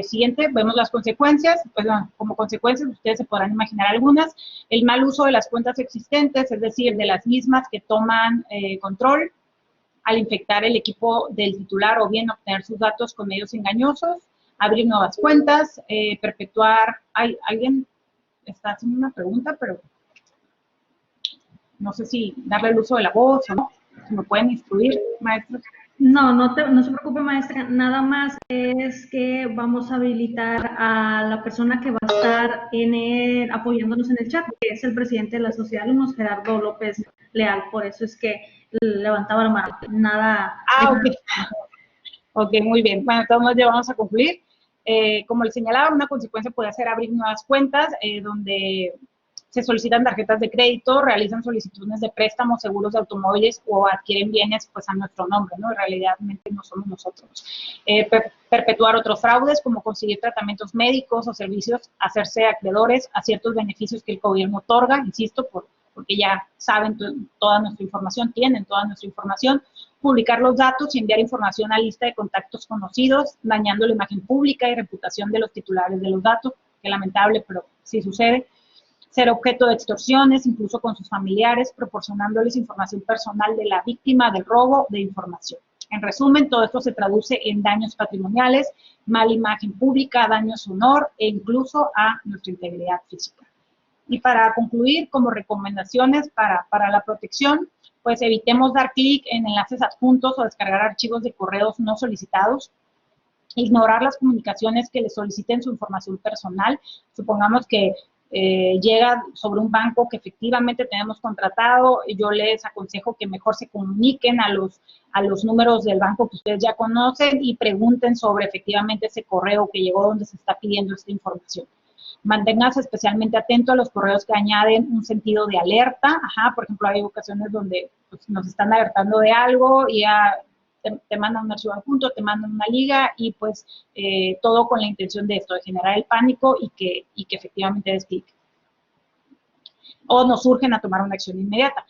Siguiente, vemos las consecuencias. Pues, bueno, como consecuencias, ustedes se podrán imaginar algunas. El mal uso de las cuentas existentes, es decir, de las mismas que toman control, al infectar el equipo del titular o bien obtener sus datos con medios engañosos, abrir nuevas cuentas, perpetuar... Alguien está haciendo una pregunta, pero no sé si darle el uso de la voz o no. Si me pueden instruir, maestros. No se preocupe, maestra, nada más es que vamos a habilitar a la persona que va a estar apoyándonos en el chat, que es el presidente de la Sociedad de Alumnos, Gerardo López Leal, por eso es que levantaba la mano, nada. Ok. Ok, muy bien. Bueno, entonces ya vamos a concluir. Como les señalaba, una consecuencia puede ser abrir nuevas cuentas donde se solicitan tarjetas de crédito, realizan solicitudes de préstamos, seguros de automóviles o adquieren bienes pues a nuestro nombre, ¿no? Realmente no somos nosotros. Perpetuar otros fraudes como conseguir tratamientos médicos o servicios, hacerse acreedores a ciertos beneficios que el gobierno otorga, insisto, porque ya saben toda nuestra información, tienen toda nuestra información, publicar los datos y enviar información a lista de contactos conocidos, dañando la imagen pública y reputación de los titulares de los datos, que lamentable, pero sí sucede. Ser objeto de extorsiones, incluso con sus familiares, proporcionándoles información personal de la víctima del robo de información. En resumen, todo esto se traduce en daños patrimoniales, mala imagen pública, daño a su honor e incluso a nuestra integridad física. Y para concluir, como recomendaciones para la protección, pues evitemos dar clic en enlaces adjuntos o descargar archivos de correos no solicitados, ignorar las comunicaciones que les soliciten su información personal. Supongamos que llega sobre un banco que efectivamente tenemos contratado, yo les aconsejo que mejor se comuniquen a los números del banco que ustedes ya conocen y pregunten sobre efectivamente ese correo que llegó donde se está pidiendo esta información. Manténganse especialmente atento a los correos que añaden un sentido de alerta. Por ejemplo, hay ocasiones donde pues, nos están alertando de algo y ya te mandan un archivo adjunto, te mandan una liga y pues todo con la intención de esto, de generar el pánico y que efectivamente des clic. O nos urgen a tomar una acción inmediata.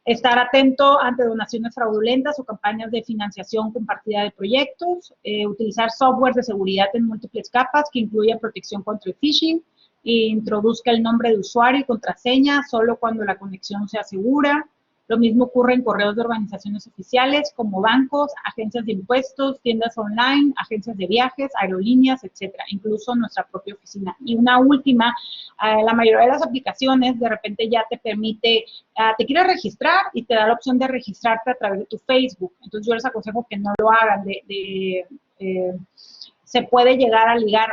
Estar atento ante donaciones fraudulentas o campañas de financiación compartida de proyectos, utilizar software de seguridad en múltiples capas que incluya protección contra el phishing, introduzca el nombre de usuario y contraseña solo cuando la conexión sea segura. Lo mismo ocurre en correos de organizaciones oficiales como bancos, agencias de impuestos, tiendas online, agencias de viajes, aerolíneas, etcétera, incluso nuestra propia oficina. Y una última, la mayoría de las aplicaciones de repente ya te permite, te quieres registrar y te da la opción de registrarte a través de tu Facebook. Entonces yo les aconsejo que no lo hagan, se puede llegar a ligar,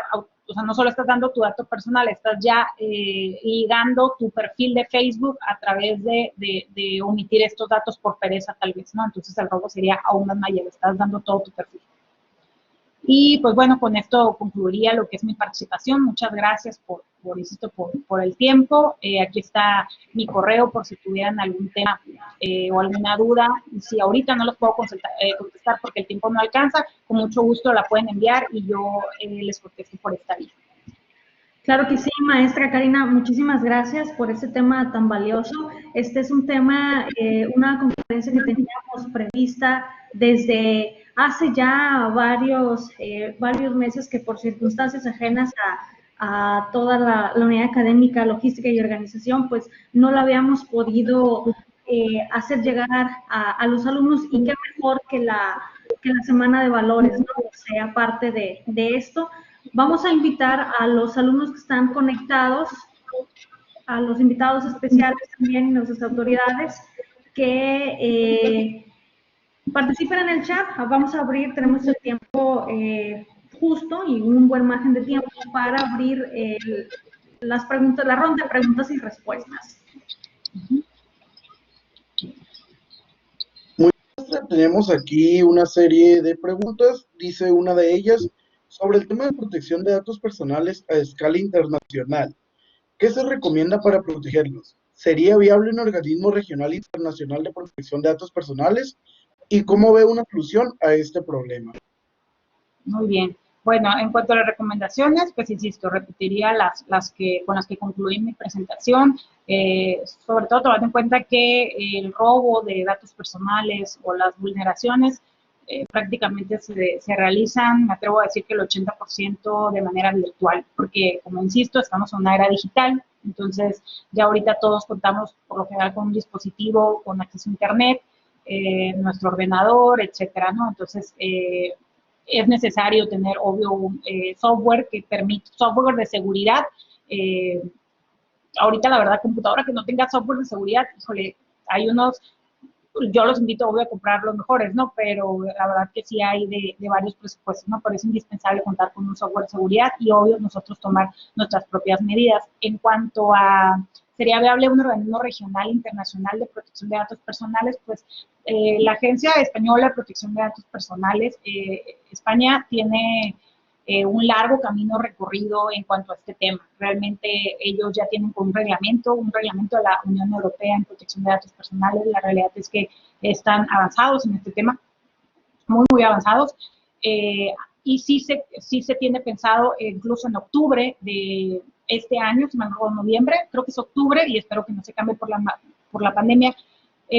o sea, no solo estás dando tu dato personal, estás ya ligando tu perfil de Facebook a través de omitir estos datos por pereza tal vez, ¿no? Entonces el robo sería aún más mayor, estás dando todo tu perfil. Y pues bueno, con esto concluiría lo que es mi participación. Muchas gracias por el tiempo. Aquí está mi correo por si tuvieran algún tema o alguna duda. Y si ahorita no los puedo contestar porque el tiempo no alcanza, con mucho gusto la pueden enviar y yo les contesto por esta vía. Claro que sí, maestra Karina, muchísimas gracias por este tema tan valioso. Este es un tema, una conferencia que teníamos prevista desde hace ya varios meses que por circunstancias ajenas a toda la unidad académica, logística y organización, pues no la habíamos podido hacer llegar a los alumnos y qué mejor que la semana de valores, ¿no? Sea parte de esto. Vamos a invitar a los alumnos que están conectados, a los invitados especiales también y nuestras autoridades que participen en el chat. Vamos a abrir, tenemos el tiempo justo y un buen margen de tiempo para abrir las preguntas, la ronda de preguntas y respuestas. Muy bien, tenemos aquí una serie de preguntas. Dice una de ellas, sobre el tema de protección de datos personales a escala internacional, ¿qué se recomienda para protegerlos? ¿Sería viable un organismo regional internacional de protección de datos personales? ¿Y cómo ve una solución a este problema? Muy bien. Bueno, en cuanto a las recomendaciones, pues insisto, repetiría con las que concluí mi presentación, sobre todo tomando en cuenta que el robo de datos personales o las vulneraciones prácticamente se realizan, me atrevo a decir que el 80% de manera virtual, porque como insisto, estamos en una era digital, entonces ya ahorita todos contamos por lo general con un dispositivo con acceso a internet, nuestro ordenador, etcétera, ¿no? Entonces, es necesario tener, obvio, un software que permite, software de seguridad. Eh, Ahorita, la verdad, computadora que no tenga software de seguridad, híjole, hay unos, yo los invito, obvio, a comprar los mejores, ¿no? Pero la verdad que sí hay de varios presupuestos, ¿no? Pero es indispensable contar con un software de seguridad y, obvio, nosotros tomar nuestras propias medidas. En cuanto a, ¿sería viable un organismo regional internacional de protección de datos personales? Pues la Agencia Española de Protección de Datos Personales, España tiene un largo camino recorrido en cuanto a este tema. Realmente ellos ya tienen un reglamento de la Unión Europea en protección de datos personales. La realidad es que están avanzados en este tema, muy, muy avanzados. Y sí se tiene pensado incluso en octubre de este año, si me acuerdo, noviembre, creo que es octubre, y espero que no se cambie por la pandemia.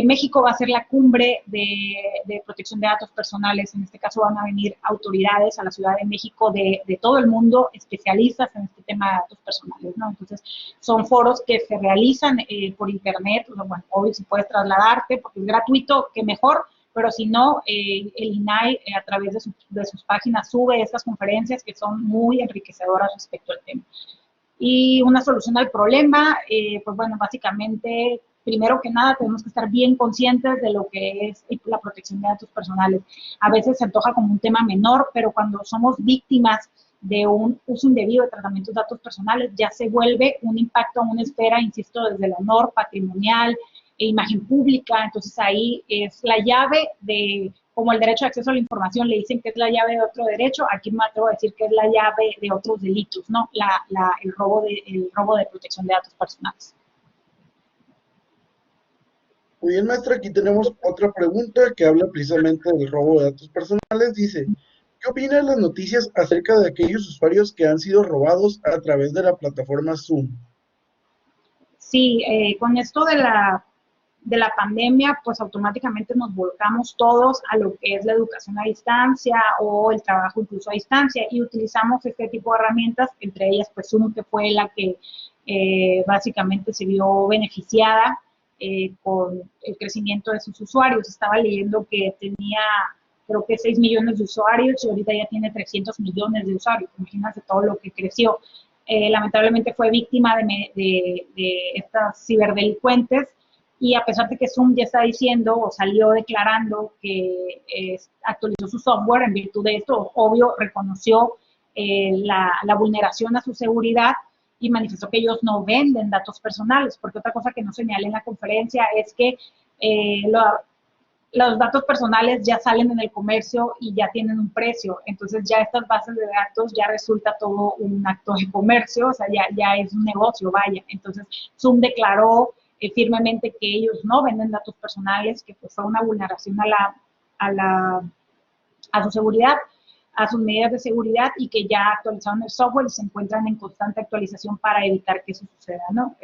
México va a ser la cumbre de protección de datos personales. En este caso van a venir autoridades a la Ciudad de México de todo el mundo, especialistas en este tema de datos personales, ¿no? Entonces, son foros que se realizan por internet. Bueno, obvio, si puedes trasladarte porque es gratuito, que mejor, pero si no, el INAI a través de sus páginas sube estas conferencias que son muy enriquecedoras respecto al tema. Y una solución al problema, pues bueno, básicamente, primero que nada, tenemos que estar bien conscientes de lo que es la protección de datos personales. A veces se antoja como un tema menor, pero cuando somos víctimas de un uso indebido de tratamientos de datos personales, ya se vuelve un impacto a una esfera, insisto, desde el honor patrimonial e imagen pública. Entonces ahí es la llave de, como el derecho de acceso a la información le dicen que es la llave de otro derecho, aquí me atrevo a decir que es la llave de otros delitos, ¿no? El robo de protección de datos personales. Muy bien, maestra, aquí tenemos otra pregunta que habla precisamente del robo de datos personales. Dice, ¿qué opina de las noticias acerca de aquellos usuarios que han sido robados a través de la plataforma Zoom? Sí, con esto de la pandemia, pues automáticamente nos volcamos todos a lo que es la educación a distancia o el trabajo incluso a distancia y utilizamos este tipo de herramientas, entre ellas pues Zoom, que fue la que básicamente se vio beneficiada con el crecimiento de sus usuarios. Estaba leyendo que tenía creo que 6 millones de usuarios y ahorita ya tiene 300 millones de usuarios. Imagínense todo lo que creció. Lamentablemente fue víctima de estas ciberdelincuentes y a pesar de que Zoom ya está diciendo o salió declarando que actualizó su software en virtud de esto, obvio reconoció la vulneración a su seguridad y manifestó que ellos no venden datos personales, porque otra cosa que no señalé en la conferencia es que los datos personales ya salen en el comercio y ya tienen un precio, entonces ya estas bases de datos ya resulta todo un acto de comercio, o sea, ya es un negocio, vaya. Entonces, Zoom declaró firmemente que ellos no venden datos personales, que pues fue una vulneración a su seguridad, a sus medidas de seguridad y que ya actualizaron el software y se encuentran en constante actualización para evitar que eso suceda, ¿no?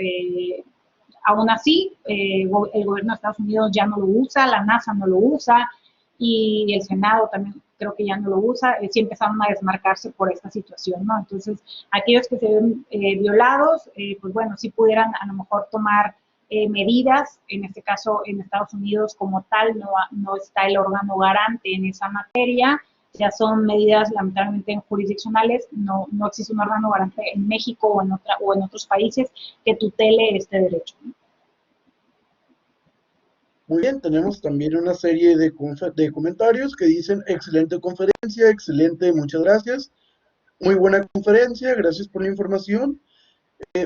Aún así, el gobierno de Estados Unidos ya no lo usa, la NASA no lo usa y el Senado también creo que ya no lo usa, sí empezaron a desmarcarse por esta situación, ¿no? Entonces, aquellos que se ven violados, pues bueno, sí pudieran a lo mejor tomar medidas, en este caso en Estados Unidos como tal no está el órgano garante en esa materia, ya son medidas lamentablemente jurisdiccionales, no existe un órgano garante en México o en otros países que tutele este derecho. Muy bien, tenemos también una serie de comentarios que dicen, excelente conferencia, excelente, muchas gracias. Muy buena conferencia, gracias por la información.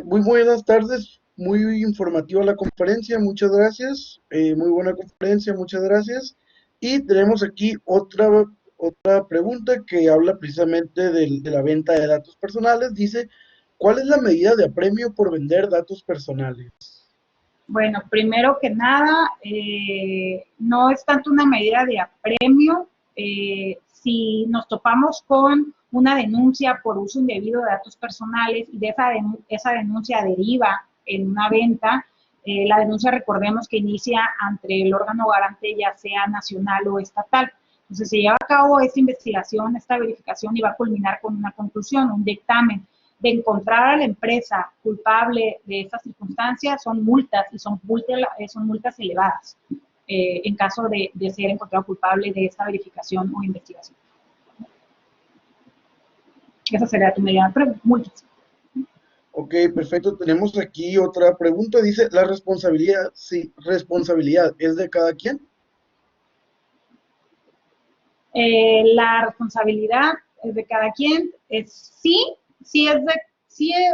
Muy buenas tardes, muy informativa la conferencia, muchas gracias. Muy buena conferencia, muchas gracias. Y tenemos aquí otra pregunta que habla precisamente de la venta de datos personales. Dice, ¿cuál es la medida de apremio por vender datos personales? Bueno, primero que nada, no es tanto una medida de apremio. Si nos topamos con una denuncia por uso indebido de datos personales y de esa denuncia deriva en una venta, la denuncia, recordemos que inicia ante el órgano garante, ya sea nacional o estatal. Entonces, se lleva a cabo esta investigación, esta verificación, y va a culminar con una conclusión, un dictamen. De encontrar a la empresa culpable de estas circunstancias, son multas, y son multas elevadas, en caso de ser encontrado culpable de esta verificación o investigación. Esa sería tu medida de multas. Ok, perfecto. Tenemos aquí otra pregunta. Dice, ¿la responsabilidad, sí, responsabilidad es de cada quien? La responsabilidad es de cada quien.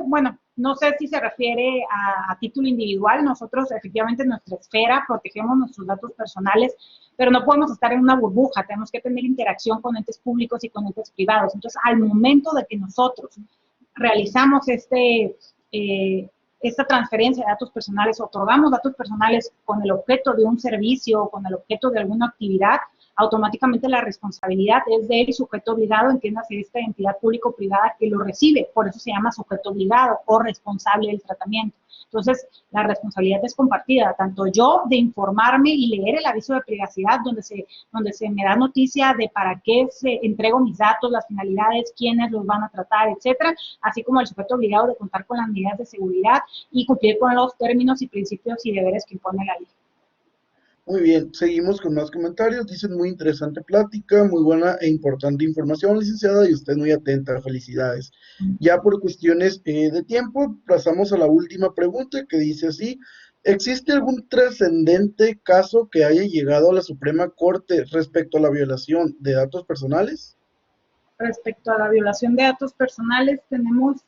Bueno, no sé si se refiere a título individual. Nosotros efectivamente en nuestra esfera protegemos nuestros datos personales, pero no podemos estar en una burbuja, tenemos que tener interacción con entes públicos y con entes privados. Entonces, al momento de que nosotros realizamos esta transferencia de datos personales, otorgamos datos personales con el objeto de un servicio o con el objeto de alguna actividad, automáticamente la responsabilidad es del sujeto obligado, entiéndase esta entidad público-privada que lo recibe, por eso se llama sujeto obligado o responsable del tratamiento. Entonces, la responsabilidad es compartida, tanto yo de informarme y leer el aviso de privacidad donde se me da noticia de para qué se entrego mis datos, las finalidades, quiénes los van a tratar, etcétera, así como el sujeto obligado de contar con las medidas de seguridad y cumplir con los términos y principios y deberes que impone la ley. Muy bien, seguimos con más comentarios. Dicen, muy interesante plática, muy buena e importante información, licenciada, y usted muy atenta. Felicidades. Ya por cuestiones de tiempo, pasamos a la última pregunta, que dice así: ¿existe algún trascendente caso que haya llegado a la Suprema Corte respecto a la violación de datos personales? Respecto a la violación de datos personales, tenemos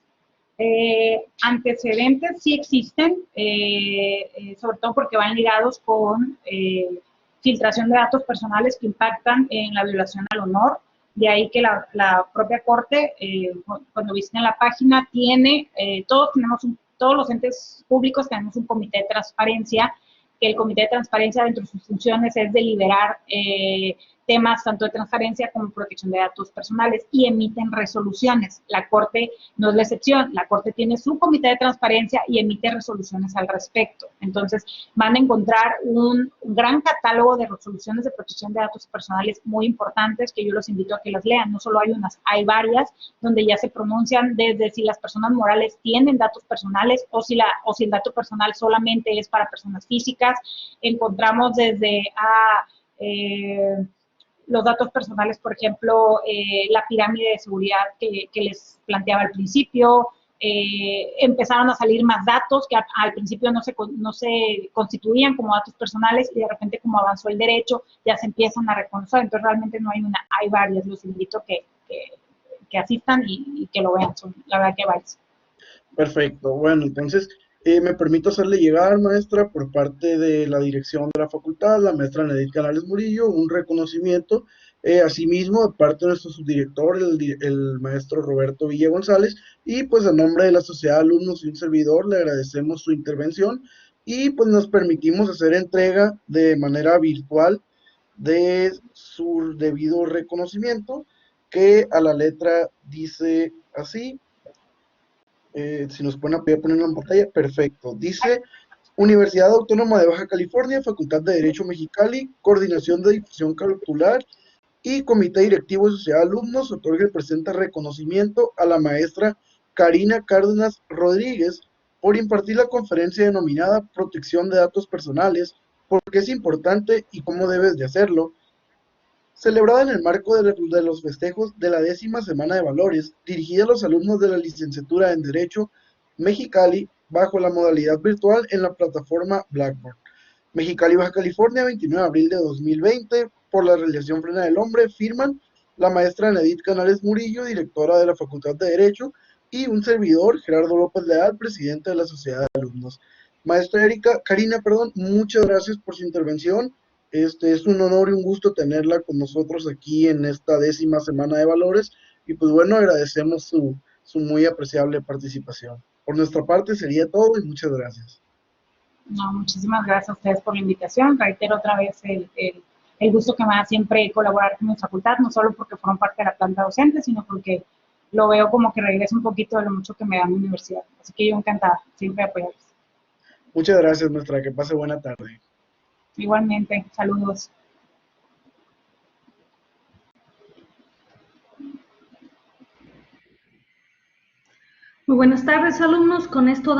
antecedentes, sí existen, sobre todo porque van ligados con filtración de datos personales que impactan en la violación al honor. De ahí que la propia Corte, cuando visiten la página, tiene, todos los entes públicos tenemos un comité de transparencia, que el comité de transparencia, dentro de sus funciones, es deliberar temas tanto de transparencia como protección de datos personales, y emiten resoluciones. La Corte no es la excepción, la Corte tiene su comité de transparencia y emite resoluciones al respecto. Entonces, van a encontrar un gran catálogo de resoluciones de protección de datos personales muy importantes, que yo los invito a que las lean. No solo hay unas, hay varias, donde ya se pronuncian desde si las personas morales tienen datos personales o si el dato personal solamente es para personas físicas. Encontramos desde los datos personales, por ejemplo, la pirámide de seguridad que les planteaba al principio. Empezaron a salir más datos que al principio no se constituían como datos personales, y de repente, como avanzó el derecho, ya se empiezan a reconocer. Entonces, realmente no hay una, hay varias. Los invito que asistan y que lo vean. Son, la verdad, que varios. Perfecto. Bueno, entonces me permito hacerle llegar, maestra, por parte de la dirección de la facultad, la maestra Nedith Canales Murillo, un reconocimiento, asimismo, de parte de nuestro subdirector, el maestro Roberto Villa González, y pues a nombre de la sociedad de alumnos y un servidor, le agradecemos su intervención, y pues nos permitimos hacer entrega de manera virtual de su debido reconocimiento, que a la letra dice así. Si nos pueden apoyar a ponerlo en pantalla, perfecto. Dice: Universidad Autónoma de Baja California, Facultad de Derecho Mexicali, Coordinación de Difusión Curricular y Comité Directivo de Sociedad de Alumnos, otorga y presenta reconocimiento a la maestra Karina Cárdenas Rodríguez por impartir la conferencia denominada Protección de Datos Personales, porque es importante y cómo debes de hacerlo, celebrada en el marco de los festejos de la 10ª Semana de Valores, dirigida a los alumnos de la licenciatura en Derecho Mexicali, bajo la modalidad virtual en la plataforma Blackboard. Mexicali, Baja California, 29 de abril de 2020, por la realización plena del hombre, firman la maestra Nedith Canales Murillo, directora de la Facultad de Derecho, y un servidor, Gerardo López Leal, presidente de la Sociedad de Alumnos. Maestra Karina, muchas gracias por su intervención. Es un honor y un gusto tenerla con nosotros aquí en esta 10ª Semana de Valores, y pues bueno, agradecemos su muy apreciable participación. Por nuestra parte sería todo, y muchas gracias. No, muchísimas gracias a ustedes por la invitación. Reitero otra vez el gusto que me da siempre colaborar con mi facultad, no solo porque fueron parte de la planta docente, sino porque lo veo como que regresa un poquito de lo mucho que me da mi universidad. Así que yo encantada, siempre de apoyarles. Muchas gracias, maestra. Que pase buena tarde. Igualmente, saludos. Muy buenas tardes, alumnos. Con esto